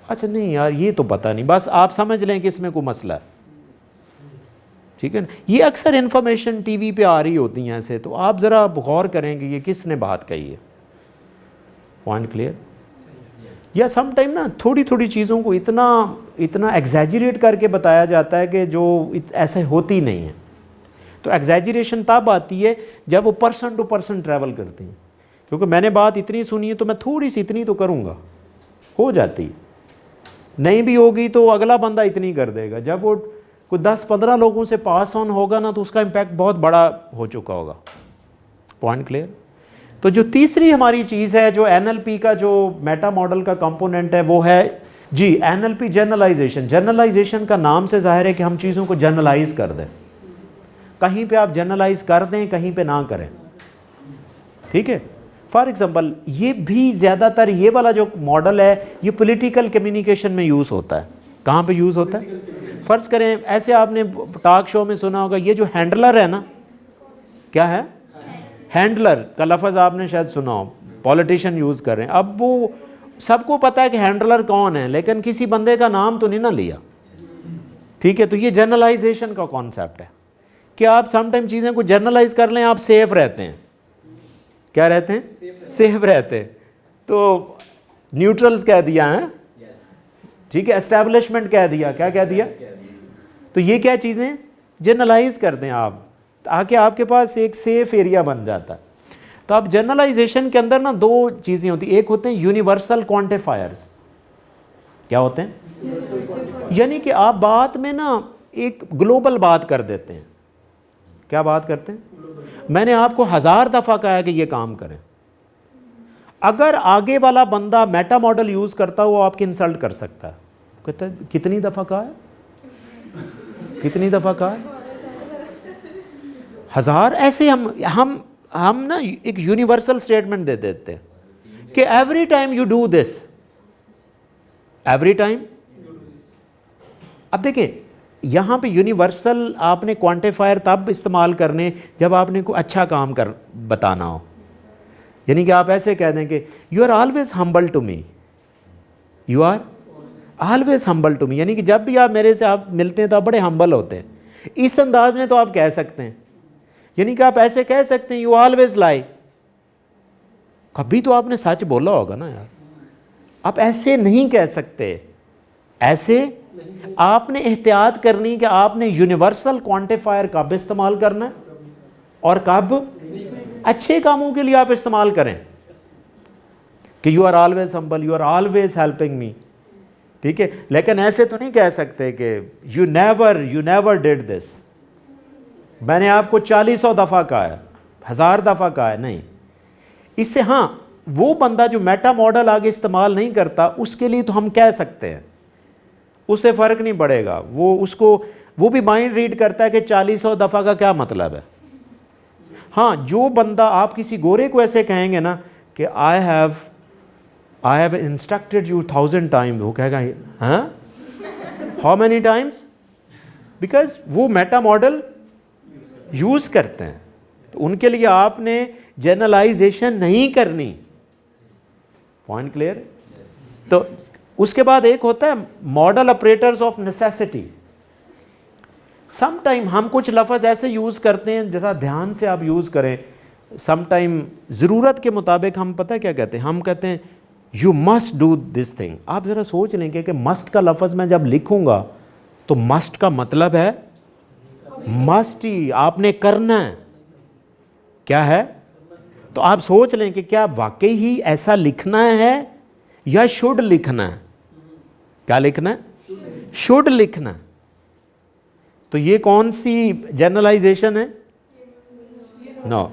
अच्छा नहीं यार ये तो पता नहीं, बस आप समझ लें कि इसमें कोई मसला है, ठीक है ना। ये अक्सर इन्फॉर्मेशन टीवी पे आ रही होती हैं ऐसे, तो आप ज़रा गौर करेंगे ये किसने बात कही है। Point clear. या सम टाइम ना थोड़ी थोड़ी चीज़ों को इतना इतना एग्जैजरेट करके बताया जाता है कि जो ऐसे होती नहीं है। तो एग्जैजरेशन तब आती है जब वो पर्सन टू पर्सन ट्रैवल करती हैं, क्योंकि मैंने बात इतनी सुनी है तो मैं थोड़ी सी इतनी तो करूँगा, हो जाती, नहीं भी होगी तो अगला बंदा इतनी कर देगा। जब वो कोई 10-15 लोगों से पास ऑन होगा ना तो उसका इम्पैक्ट बहुत बड़ा हो चुका होगा। Point clear. तो जो तीसरी हमारी चीज़ है, जो एनएलपी का जो मेटा मॉडल का कंपोनेंट है, वो है जी एनएलपी जनरलाइजेशन। जनरलाइजेशन का नाम से जाहिर है कि हम चीज़ों को जनरलाइज कर दें, कहीं पे आप जनरलाइज कर दें, कहीं पे ना करें, ठीक है। फॉर एग्जांपल ये भी ज़्यादातर ये वाला जो मॉडल है ये पॉलिटिकल कम्युनिकेशन में यूज़ होता है। कहाँ पे यूज़ होता है? फ़र्ज़ करें ऐसे, आपने टॉक शो में सुना होगा ये जो हैंडलर है ना, क्या है, हैंडलर का लफ्ज़ आपने शायद सुना हो, पॉलिटिशियन यूज़ कर रहे हैं। अब वो सबको पता है कि हैंडलर कौन है, लेकिन किसी बंदे का नाम तो नहीं ना लिया, ठीक है। तो ये जनरलाइजेशन का कॉन्सेप्ट है कि आप समटाइम चीज़ें को जनरलाइज कर लें, आप सेफ रहते हैं। क्या रहते हैं? सेफ रहते हैं। तो न्यूट्रल्स कह दिया है, ठीक है, एस्टैब्लिशमेंट कह दिया, क्या कह दिया। तो ये क्या चीज़ें जनरलाइज कर दें आप, ताकि आपके पास एक सेफ एरिया बन जाता है। तो अब जनरलाइजेशन के अंदर ना दो चीज़ें होती, एक होते हैं यूनिवर्सल क्वांटिफायर्स। क्या होते हैं? यानी कि आप बात में ना एक ग्लोबल बात कर देते हैं। क्या बात करते हैं? मैंने आपको 1000 दफ़ा कहा है कि ये काम करें, अगर आगे वाला बंदा मेटा मॉडल यूज़ करता हुआ आपकी इंसल्ट कर सकता है, कहता है कितनी दफ़ा कहा है, कितनी दफ़ा कहा है, 1000। ऐसे हम ना एक यूनिवर्सल स्टेटमेंट दे देते हैं कि every time you do this, every time. अब देखिए यहाँ पे यूनिवर्सल आपने क्वांटिफायर तब इस्तेमाल करने जब आपने कोई अच्छा काम कर बताना हो। यानी कि आप ऐसे कह दें कि you are always humble to me, you are always humble to me, यानी कि जब भी आप मेरे से आप मिलते हैं तो आप बड़े हम्बल होते हैं। इस अंदाज में तो आप कह सकते हैं। यानी कि आप ऐसे कह सकते हैं यू ऑलवेज लाई, कभी तो आपने सच बोला होगा ना यार। आप ऐसे नहीं कह सकते, ऐसे आपने एहतियात करनी कि आपने यूनिवर्सल क्वांटिफायर कब इस्तेमाल करना है और कब अच्छे कामों के लिए आप इस्तेमाल करें, कि you are always humble, you are always helping me, ठीक है। लेकिन ऐसे तो नहीं कह सकते कि यू नेवर डिड दिस, मैंने आपको 40 दफ़ा कहा है, 1000 दफ़ा कहा है, नहीं। इससे हाँ, वो बंदा जो मेटा मॉडल आगे इस्तेमाल नहीं करता उसके लिए तो हम कह सकते हैं, उससे फ़र्क नहीं पड़ेगा, वो भी माइंड रीड करता है कि 40 दफ़ा का क्या मतलब है। हाँ, जो बंदा आप किसी गोरे को ऐसे कहेंगे ना कि I have instructed you 1000 times, वो कहेगा हाँ हाउ मैनी टाइम्स, बिकॉज वो मेटा मॉडल यूज़ करते हैं। तो उनके लिए आपने जनरलाइजेशन नहीं करनी। Point clear? तो उसके बाद एक होता है model operators of necessity. Some time हम कुछ लफ्ज़ ऐसे यूज़ करते हैं, ज़रा ध्यान से आप यूज़ करें। सम टाइम ज़रूरत के मुताबिक हम पता है क्या कहते हैं, हम कहते हैं you must do this thing. आप ज़रा सोच लेंगे कि मस्ट का लफ्ज़ मैं जब लिखूँगा तो मस्ट का मतलब है मस्ट ही, आपने करना है, क्या है। तो आप सोच लें कि क्या वाकई ही ऐसा लिखना है या शुड लिखना है। क्या लिखना है? शुड लिखना है। तो ये कौन सी जनरलाइजेशन है? No,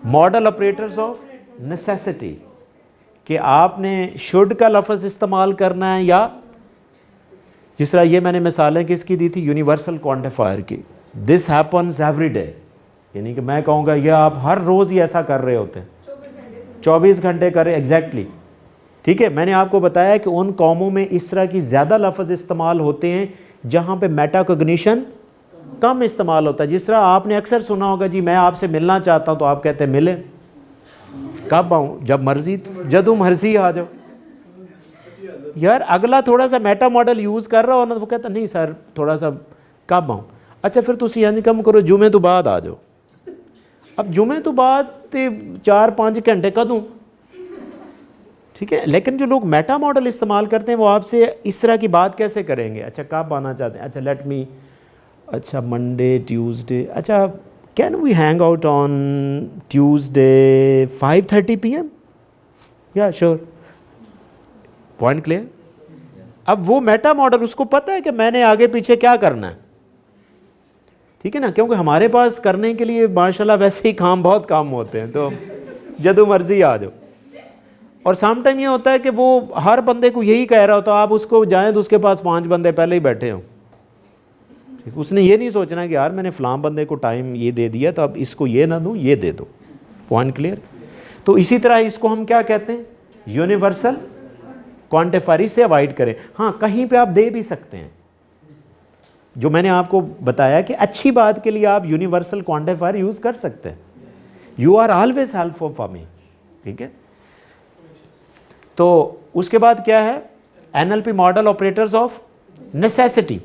model operators of necessity, कि आपने शुड का लफ्ज़ इस्तेमाल करना है, या जिस तरह ये मैंने मिसालें किसकी दी थी, यूनिवर्सल क्वांटिफायर की, दिस हैपन्स एवरी डे, यानी कि मैं कहूँगा ये आप हर रोज़ ही ऐसा कर रहे होते हैं, 24 घंटे करे एग्जैक्टली। ठीक है, मैंने आपको बताया कि उन कौमों में इस तरह की ज़्यादा लफ्ज़ इस्तेमाल होते हैं जहाँ पे मेटाकोग्निशन कम इस्तेमाल होता है। जिस तरह आपने अक्सर सुना होगा, जी मैं आपसे मिलना चाहता हूँ, तो आप कहते हैं मिले, कब आऊँ, जब मर्जी, जदों मर्जी आ जाओ। यार अगला थोड़ा सा मेटा मॉडल यूज़ कर रहा हो ना, तो वो कहता नहीं सर थोड़ा सा कब आऊँ। अच्छा फिर तुम यानी कम करो, जुमे तो बाद आ जाओ। अब जुमे तो बाद 4-5 घंटे कदूँ, ठीक है। लेकिन जो लोग मेटा मॉडल इस्तेमाल करते हैं वो आपसे इस तरह की बात कैसे करेंगे, अच्छा कब आना चाहते हैं, अच्छा लेट मी, अच्छा मंडे ट्यूसडे, अच्छा can we hang out on Tuesday 5:30 PM, या श्योर, पॉइंट क्लियर। अब वो मेटा मॉडल उसको पता है कि मैंने आगे पीछे क्या करना है, ठीक है ना, क्योंकि हमारे पास करने के लिए माशाल्लाह वैसे ही काम बहुत काम होते हैं, तो जदों मर्जी आ जाओ। और सम टाइम ये होता है कि वो हर बंदे को यही कह रहा होता है, आप उसको जाएं तो उसके पास 5 बंदे पहले ही बैठे हों, ठीक, उसने ये नहीं सोचना कि यार मैंने फ़लाँ बंदे को टाइम ये दे दिया तो अब इसको ये ना दूँ, ये दे दो, पॉइंट क्लियर। तो इसी तरह इसको हम क्या कहते हैं, यूनिवर्सल क्वांटिफायर, इससे अवॉइड करें। हाँ कहीं पे आप दे भी सकते हैं, जो मैंने आपको बताया कि अच्छी बात के लिए आप यूनिवर्सल क्वांटिफायर यूज़ कर सकते हैं, you are always helpful for me, ठीक है। तो उसके बाद क्या है, NLP model operators of necessity.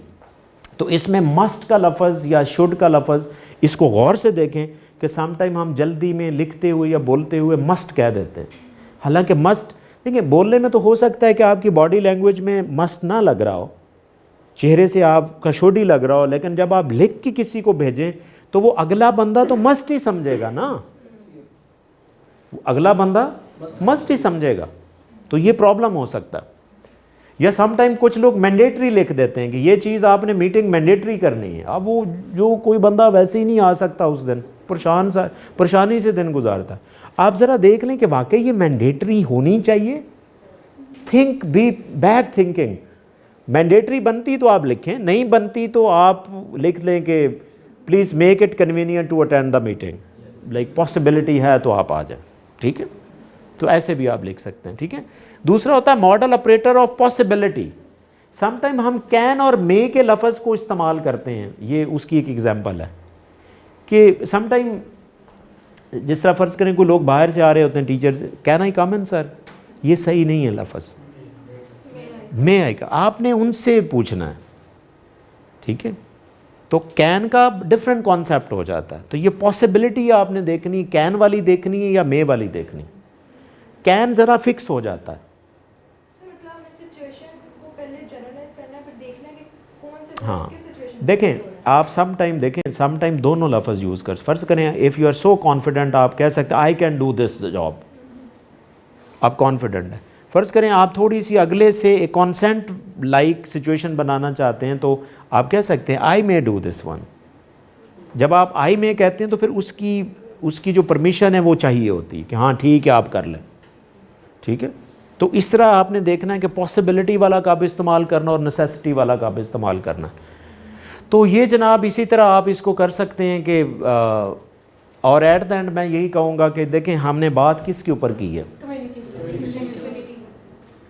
तो इसमें मस्ट का लफ्ज़ या शुड का लफ्ज़, इसको गौर से देखें कि सम टाइम हम जल्दी में लिखते हुए या बोलते हुए मस्ट कह देते हैं। हालांकि मस्ट, देखिए बोलने में तो हो सकता है कि आपकी बॉडी लैंग्वेज में मस्ट ना लग रहा हो, चेहरे से आपका शुड ही लग रहा हो, लेकिन जब आप लिख के किसी को भेजें तो वो अगला बंदा तो मस्ट ही समझेगा ना, अगला बंदा मस्ट ही समझेगा, तो ये प्रॉब्लम हो सकता है। या सम टाइम कुछ लोग मैंडेटरी लिख देते हैं कि ये चीज़ आपने मीटिंग मैंडेटरी करनी है। अब वो जो कोई बंदा वैसे ही नहीं आ सकता उस दिन, परेशानी से दिन गुजारता है। आप ज़रा देख लें कि वाकई ये मैंडेटरी होनी चाहिए, think, be back thinking. Mandatory बनती तो आप लिखें, नहीं बनती तो आप लिख लें कि please make it convenient to attend the meeting, like possibility है तो आप आ जाएं, ठीक है। तो ऐसे भी आप लिख सकते हैं, ठीक है। दूसरा होता है model operator of possibility. Sometime हम कैन और मे के लफ्ज़ को इस्तेमाल करते हैं, ये उसकी एक एग्जांपल है कि समटाइम जिस तरह फ़र्ज़ करें कोई लोग बाहर से आ रहे होते हैं, टीचर से, can I come in sir, ये सही नहीं है लफ्ज़, मे आई का आपने उनसे पूछना है, ठीक है। तो कैन का डिफरेंट कॉन्सेप्ट हो जाता है। तो ये पॉसिबिलिटी आपने देखनी, कैन वाली देखनी है या मे वाली देखनी। कैन ज़रा फिक्स हो जाता है, हाँ देखें आप सम टाइम, देखें सम टाइम दोनों लफ्ज़ यूज़ कर, फ़र्ज़ करें if you are so confident, आप कह सकते हैं I can do this job, आप कॉन्फिडेंट हैं। फ़र्ज़ करें आप थोड़ी सी अगले से एक कॉन्सेंट लाइक सिचुएशन बनाना चाहते हैं, तो आप कह सकते हैं आई मे डू दिस वन। जब आप आई मे कहते हैं तो फिर उसकी जो परमिशन है वो चाहिए होती है कि हाँ ठीक है आप कर लें, ठीक है। तो इस तरह आपने देखना है कि पॉसिबिलिटी वाला कब इस्तेमाल करना और नेसेसिटी वाला कब इस्तेमाल करना। तो ये जनाब इसी तरह आप इसको कर सकते हैं कि और एट द एंड मैं यही कहूँगा कि देखें हमने बात किसके ऊपर की है,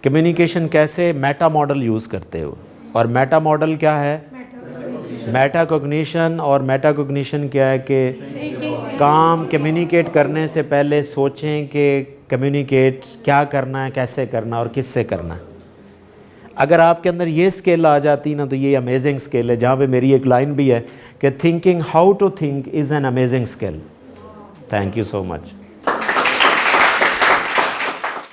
कम्युनिकेशन कैसे मेटा मॉडल यूज़ करते हो। और मेटा मॉडल क्या है, मेटाकोग्निशन। और मेटाकोग्निशन क्या है कि काम कम्युनिकेट करने से पहले सोचें कि कम्युनिकेट क्या करना है, कैसे करना और किससे करना है। अगर आपके अंदर ये स्किल आ जाती ना तो ये अमेजिंग स्किल है, जहाँ पे मेरी एक लाइन भी है कि thinking how to think is an amazing skill. Thank you so much.